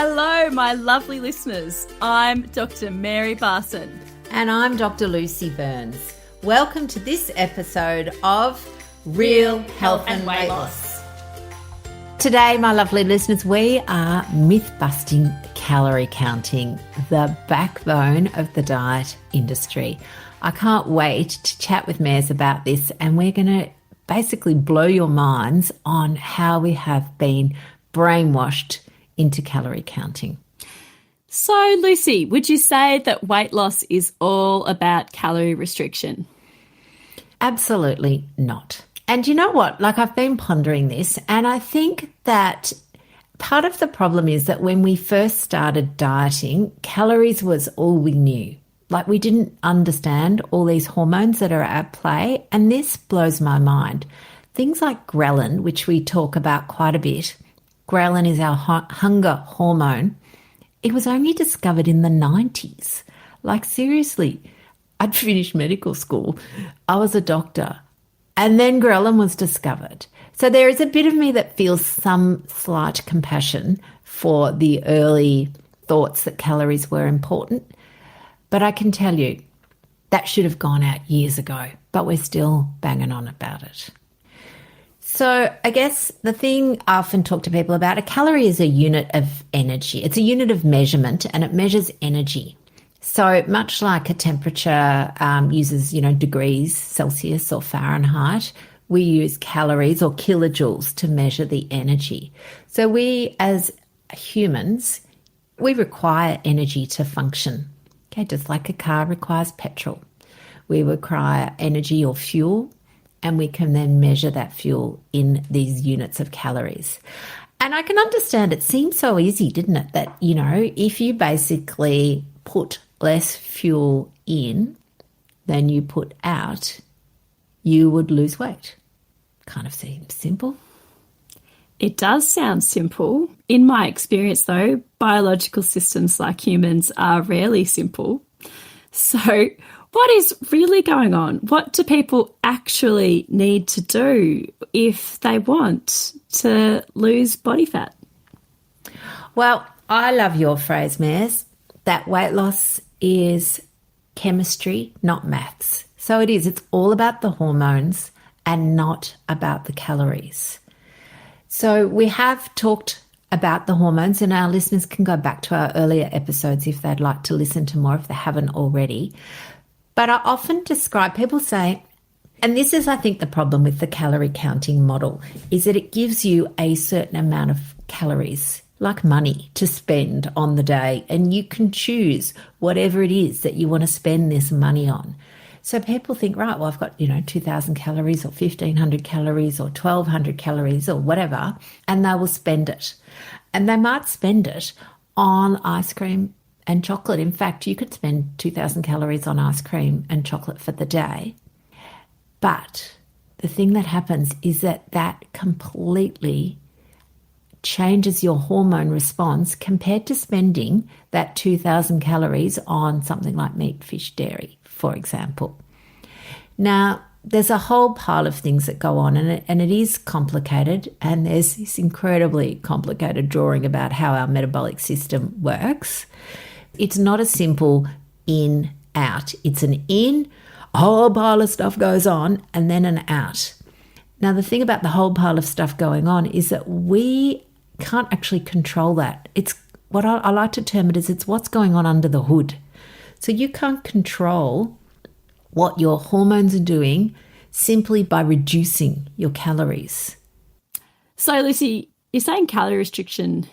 Hello, my lovely listeners. I'm Dr. Mary Barson. And I'm Dr. Lucy Burns. Welcome to this episode of Real Health and Weight Loss. Today, my lovely listeners, we are myth-busting calorie counting, the backbone of the diet industry. I can't wait to chat with Mares about this, and we're going to basically blow your minds on how we have been brainwashed into calorie counting. So, Lucy, would you say that weight loss is all about calorie restriction? Absolutely not. And you know what? I've been pondering this, and I think that part of the problem is that when we first started dieting, calories was all we knew. We didn't understand all these hormones that are at play, and this blows my mind. Things like ghrelin, which we talk about quite a bit. Ghrelin is our hunger hormone. It was only discovered in the 90s. Seriously, I'd finished medical school. I was a doctor. And then ghrelin was discovered. So there is a bit of me that feels some slight compassion for the early thoughts that calories were important. But I can tell you, that should have gone out years ago, but we're still banging on about it. So I guess the thing I often talk to people about, a calorie is a unit of energy. It's a unit of measurement, and it measures energy. So much like a temperature uses, degrees Celsius or Fahrenheit, we use calories or kilojoules to measure the energy. So we as humans, we require energy to function. Okay, just like a car requires petrol. We require energy or fuel, and we can then measure that fuel in these units of calories. And I can understand it seems so easy, didn't it? That, if you basically put less fuel in than you put out, you would lose weight. Kind of seems simple. It does sound simple. In my experience, though, biological systems like humans are rarely simple. So what is really going on? What do people actually need to do if they want to lose body fat? Well, I love your phrase, Mares, that weight loss is chemistry, not maths. So it is. It's all about the hormones and not about the calories. So we have talked about the hormones, and our listeners can go back to our earlier episodes if they'd like to listen to more if they haven't already. But I often describe, people say, and this is, I think, the problem with the calorie counting model, is that it gives you a certain amount of calories, like money, to spend on the day, and you can choose whatever it is that you want to spend this money on. So people think, right, well, I've got, 2,000 calories or 1,500 calories or 1,200 calories or whatever, and they will spend it. And they might spend it on ice cream and chocolate. In fact, you could spend 2,000 calories on ice cream and chocolate for the day. But the thing that happens is that completely changes your hormone response compared to spending that 2,000 calories on something like meat, fish, dairy, for example. Now, there's a whole pile of things that go on, and it is complicated, and there's this incredibly complicated drawing about how our metabolic system works. It's not a simple in, out. It's an in, a whole pile of stuff goes on, and then an out. Now, the thing about the whole pile of stuff going on is that we can't actually control that. It's what I like to term it as, it's what's going on under the hood. So you can't control what your hormones are doing simply by reducing your calories. So, Lucy, you're saying calorie restriction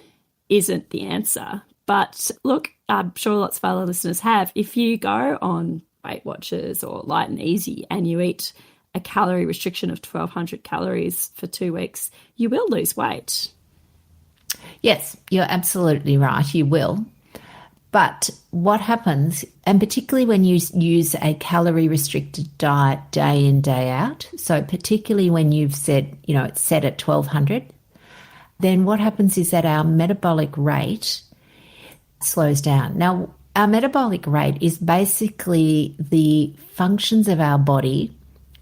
isn't the answer, but look, I'm sure lots of other listeners have. If you go on Weight Watchers or Light and Easy and you eat a calorie restriction of 1,200 calories for 2 weeks, you will lose weight. Yes, you're absolutely right, you will. But what happens, and particularly when you use a calorie-restricted diet day in, day out, so particularly when you've said, it's set at 1,200, then what happens is that our metabolic rate slows down. Now, our metabolic rate is basically the functions of our body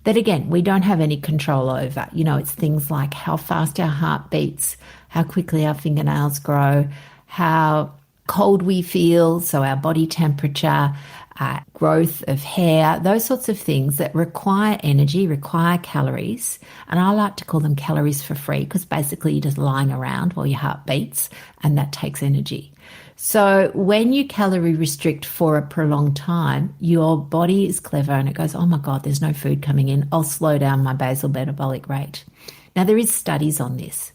that, again, we don't have any control over. It's things like how fast our heart beats, how quickly our fingernails grow, how cold we feel, so our body temperature, growth of hair, those sorts of things that require energy, require calories. And I like to call them calories for free because basically you're just lying around while your heart beats and that takes energy. So when you calorie restrict for a prolonged time, your body is clever and it goes, oh my God, there's no food coming in. I'll slow down my basal metabolic rate. Now there is studies on this.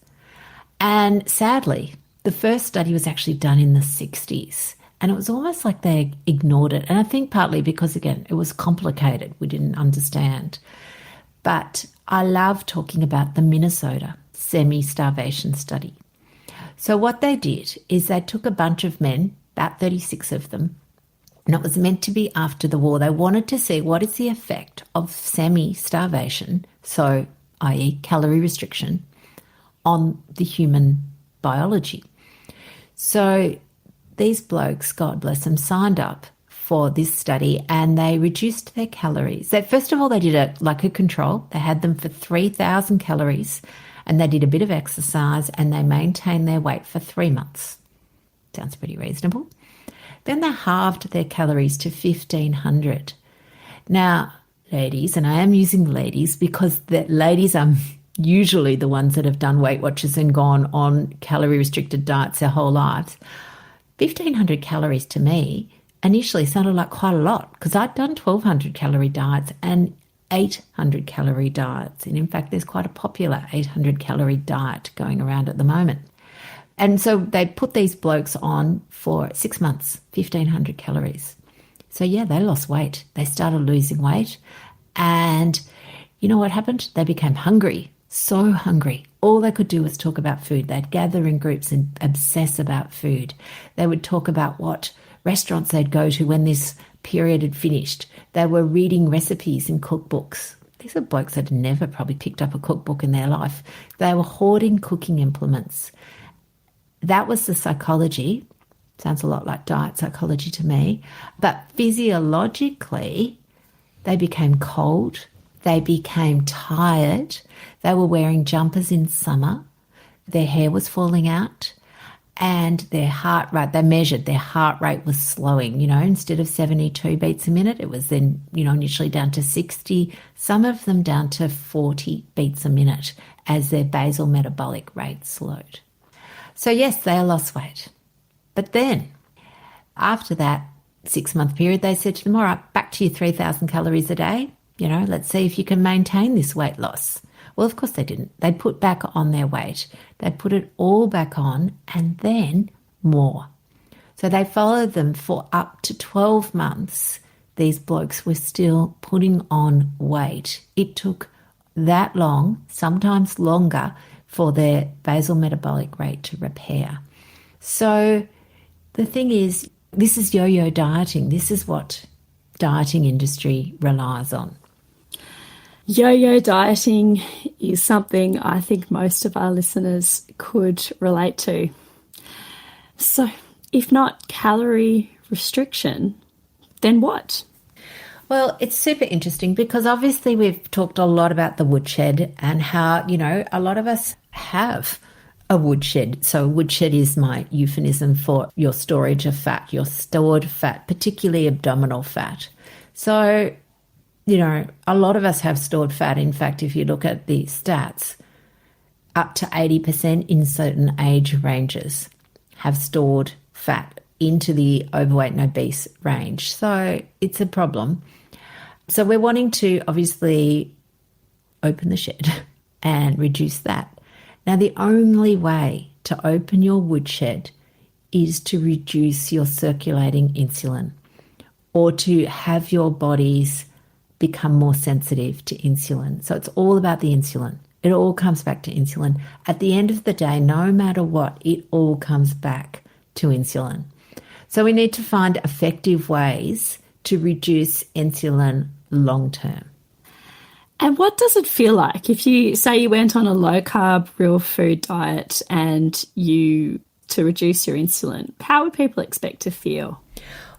And sadly, the first study was actually done in the 60s. And it was almost like they ignored it. And I think partly because, again, it was complicated. We didn't understand. But I love talking about the Minnesota semi-starvation study. So what they did is they took a bunch of men, about 36 of them, and it was meant to be after the war. They wanted to see what is the effect of semi-starvation, so i.e. calorie restriction, on the human biology. So these blokes, God bless them, signed up for this study and they reduced their calories. First of all, they did it like a control. They had them for 3,000 calories and they did a bit of exercise and they maintained their weight for 3 months. Sounds pretty reasonable. Then they halved their calories to 1,500. Now, ladies, and I am using ladies because the ladies are usually the ones that have done Weight Watchers and gone on calorie-restricted diets their whole lives. 1,500 calories to me initially sounded like quite a lot because I'd done 1,200 calorie diets and 800 calorie diets. And in fact, there's quite a popular 800 calorie diet going around at the moment. And so they put these blokes on for 6 months, 1,500 calories. So yeah, they lost weight. They started losing weight. And you know what happened? They became hungry, so hungry. All they could do was talk about food. They'd gather in groups and obsess about food. They would talk about what restaurants they'd go to when this period had finished. They were reading recipes in cookbooks. These are blokes that had never probably picked up a cookbook in their life. They were hoarding cooking implements. That was the psychology. Sounds a lot like diet psychology to me. But physiologically, they became cold. They became tired. They were wearing jumpers in summer. Their hair was falling out. And their heart rate, they measured their heart rate was slowing, instead of 72 beats a minute, it was then, initially down to 60, some of them down to 40 beats a minute as their basal metabolic rate slowed. So yes, they lost weight. But then after that 6-month period, they said to them, all right, back to your 3,000 calories a day. Let's see if you can maintain this weight loss. Well, of course they didn't. They put back on their weight. They put it all back on and then more. So they followed them for up to 12 months. These blokes were still putting on weight. It took that long, sometimes longer, for their basal metabolic rate to repair. So the thing is, this is yo-yo dieting. This is what dieting industry relies on. Yo-yo dieting is something I think most of our listeners could relate to. So, if not calorie restriction, then what? Well, it's super interesting because obviously we've talked a lot about the woodshed and how, a lot of us have a woodshed. So a woodshed is my euphemism for your storage of fat, your stored fat, particularly abdominal fat. So a lot of us have stored fat. In fact, if you look at the stats, up to 80% in certain age ranges have stored fat into the overweight and obese range. So it's a problem. So we're wanting to obviously open the shed and reduce that. Now, the only way to open your woodshed is to reduce your circulating insulin or to have your bodies become more sensitive to insulin. So it's all about the insulin. It all comes back to insulin. At the end of the day, no matter what, it all comes back to insulin. So we need to find effective ways to reduce insulin long term. And what does it feel like if you say you went on a low carb, real food diet and to reduce your insulin? How would people expect to feel?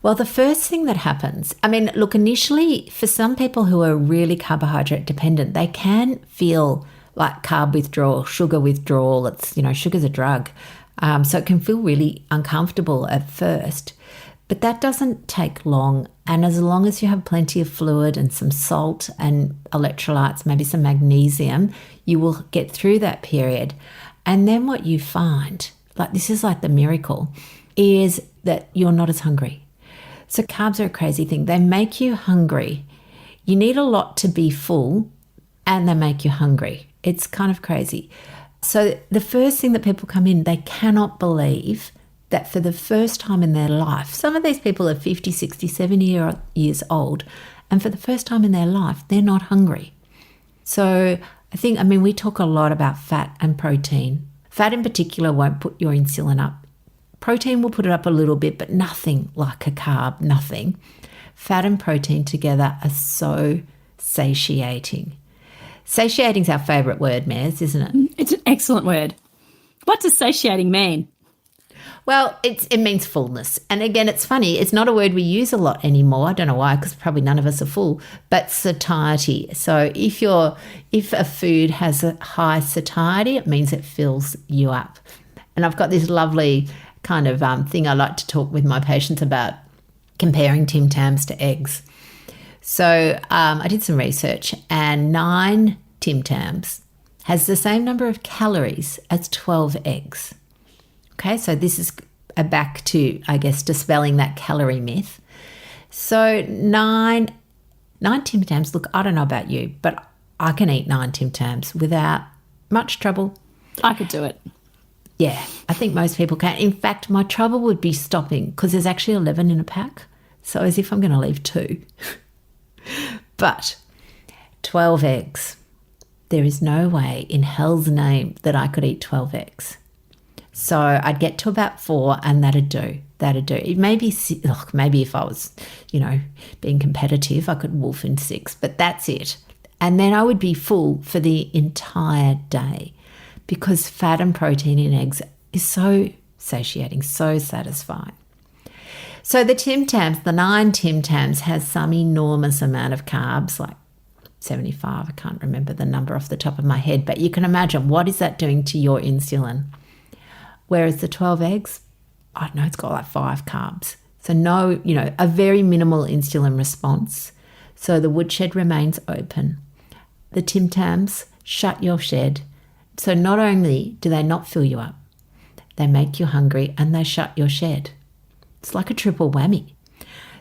Well, the first thing that happens, look, initially for some people who are really carbohydrate dependent, they can feel like carb withdrawal, sugar withdrawal. It's, sugar's a drug. So it can feel really uncomfortable at first, but that doesn't take long. And as long as you have plenty of fluid and some salt and electrolytes, maybe some magnesium, you will get through that period. And then what you find, like this is like the miracle, is that you're not as hungry. So carbs are a crazy thing. They make you hungry. You need a lot to be full and they make you hungry. It's kind of crazy. So the first thing that people come in, they cannot believe that for the first time in their life, some of these people are 50, 60, 70 years old, and for the first time in their life, they're not hungry. So we talk a lot about fat and protein. Fat in particular won't put your insulin up. Protein will put it up a little bit, but nothing like a carb, nothing. Fat and protein together are so satiating. Satiating is our favourite word, Mez, isn't it? It's an excellent word. What does satiating mean? Well, it means fullness. And again, it's funny. It's not a word we use a lot anymore. I don't know why, because probably none of us are full, but satiety. So if a food has a high satiety, it means it fills you up. And I've got this lovely kind of thing I like to talk with my patients about, comparing Tim Tams to eggs. So I did some research, and 9 Tim Tams has the same number of calories as 12 eggs. Okay, so this is back to, I guess, dispelling that calorie myth. So 9 Tim Tams, look, I don't know about you, but I can eat 9 Tim Tams without much trouble. I could do it. Yeah, I think most people can. In fact, my trouble would be stopping because there's actually 11 in a pack. So as if I'm going to leave 2. But 12 eggs. There is no way in hell's name that I could eat 12 eggs. So I'd get to about 4 and that'd do. It may be, maybe if I was, being competitive, I could wolf in 6, but that's it. And then I would be full for the entire day because fat and protein in eggs is so satiating, so satisfying. So the Tim Tams, the 9 Tim Tams has some enormous amount of carbs, like 75. I can't remember the number off the top of my head, but you can imagine what is that doing to your insulin. Whereas the 12 eggs, I don't know, it's got like 5 carbs. So no, a very minimal insulin response. So the woodshed remains open. The Tim Tams shut your shed. So not only do they not fill you up, they make you hungry and they shut your shed. It's like a triple whammy.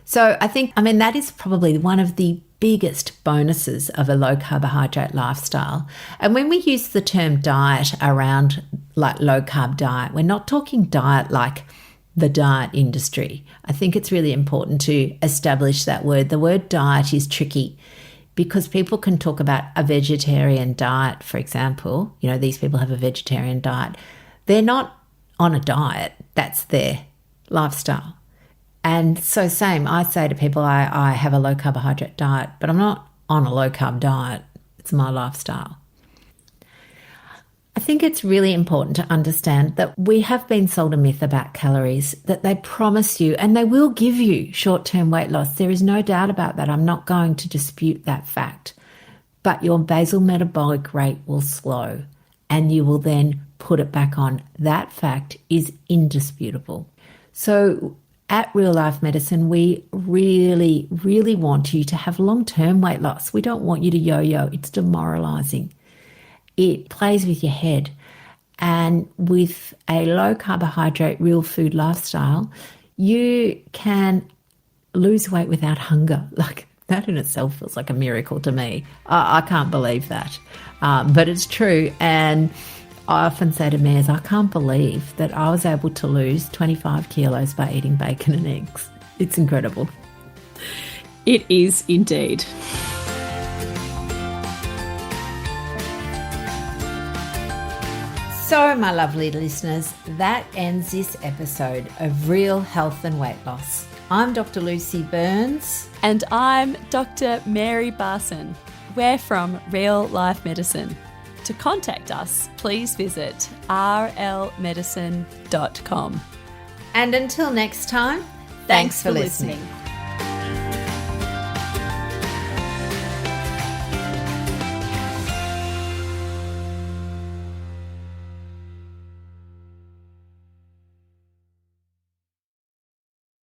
So that is probably one of the biggest bonuses of a low carbohydrate lifestyle. And when we use the term diet around like low carb diet, we're not talking diet like the diet industry. I think it's really important to establish that word. The word diet is tricky because people can talk about a vegetarian diet, for example. These people have a vegetarian diet. They're not on a diet. That's their lifestyle. And so I say to people, I have a low carbohydrate diet, but I'm not on a low carb diet. It's my lifestyle. I think it's really important to understand that we have been sold a myth about calories, that they promise you and they will give you short-term weight loss. There is no doubt about that. I'm not going to dispute that fact. But your basal metabolic rate will slow and you will then put it back on. That fact is indisputable. So at Real Life Medicine, we really, really want you to have long-term weight loss. We don't want you to yo-yo. It's demoralizing. It plays with your head. And with a low carbohydrate, real food lifestyle, you can lose weight without hunger. Like that in itself feels like a miracle to me. I can't believe that. But it's true. And I often say to Mez, I can't believe that I was able to lose 25 kilos by eating bacon and eggs. It's incredible. It is indeed. So, my lovely listeners, that ends this episode of Real Health and Weight Loss. I'm Dr. Lucy Burns. And I'm Dr. Mary Barson. We're from Real Life Medicine. To contact us, please visit rlmedicine.com. And until next time, thanks for listening.